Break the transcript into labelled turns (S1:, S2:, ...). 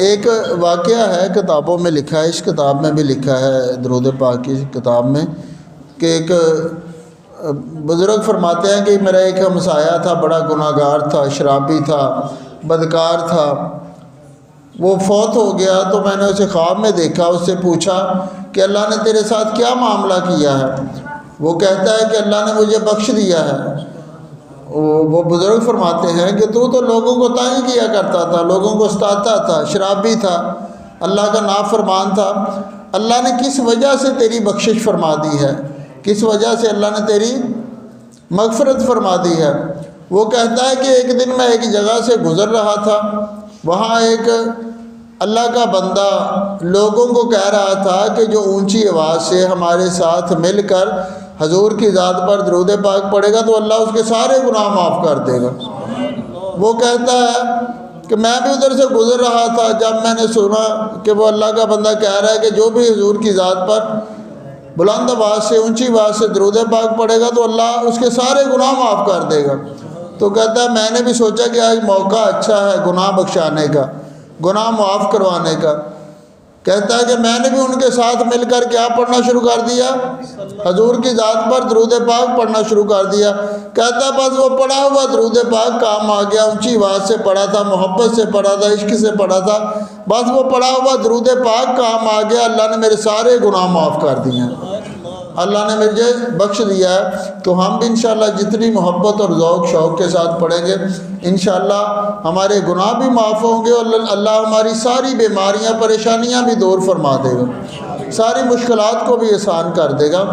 S1: ایک واقعہ ہے، کتابوں میں لکھا ہے، اس کتاب میں بھی لکھا ہے درود پاک کی کتاب میں، کہ ایک بزرگ فرماتے ہیں کہ میرا ایک ہمسایہ تھا، بڑا گناہ گار تھا، شرابی تھا، بدکار تھا، وہ فوت ہو گیا تو میں نے اسے خواب میں دیکھا، اس سے پوچھا کہ اللہ نے تیرے ساتھ کیا معاملہ کیا ہے؟ وہ کہتا ہے کہ اللہ نے مجھے بخش دیا ہے۔ وہ بزرگ فرماتے ہیں کہ تو لوگوں کو تنگ کیا کرتا تھا، لوگوں کو ستاتا تھا، شرابی تھا، اللہ کا نافرمان تھا، اللہ نے کس وجہ سے تیری بخشش فرما دی ہے؟ کس وجہ سے اللہ نے تیری مغفرت فرما دی ہے؟ وہ کہتا ہے کہ ایک دن میں ایک جگہ سے گزر رہا تھا، وہاں ایک اللہ کا بندہ لوگوں کو کہہ رہا تھا کہ جو اونچی آواز سے ہمارے ساتھ مل کر حضور کی ذات پر درود پاک پڑھے گا تو اللہ اس کے سارے گناہ معاف کر دے گا۔ وہ کہتا ہے کہ میں بھی ادھر سے گزر رہا تھا، جب میں نے سنا کہ وہ اللہ کا بندہ کہہ رہا ہے کہ جو بھی حضور کی ذات پر بلند آواز سے، اونچی آواز سے درود پاک پڑھے گا تو اللہ اس کے سارے گناہ معاف کر دے گا۔ تو کہتا ہے میں نے بھی سوچا کہ آج موقع اچھا ہے گناہ بخشانے کا، گناہ معاف کروانے کا۔ کہتا ہے کہ میں نے بھی ان کے ساتھ مل کر کیا پڑھنا شروع کر دیا؟ حضور کی ذات پر درود پاک پڑھنا شروع کر دیا۔ کہتا ہے بس وہ پڑھا ہوا درود پاک کام آ گیا، اونچی آواز سے پڑھا تھا، محبت سے پڑھا تھا، عشق سے پڑھا تھا، بس وہ پڑھا ہوا درود پاک کام آ گیا، اللہ نے میرے سارے گناہ معاف کر دیے ہیں، اللہ نے مجھے بخش دیا ہے۔ تو ہم بھی انشاءاللہ جتنی محبت اور ذوق شوق کے ساتھ پڑھیں گے انشاءاللہ ہمارے گناہ بھی معاف ہوں گے، اور اللہ ہماری ساری بیماریاں پریشانیاں بھی دور فرما دے گا، ساری مشکلات کو بھی آسان کر دے گا۔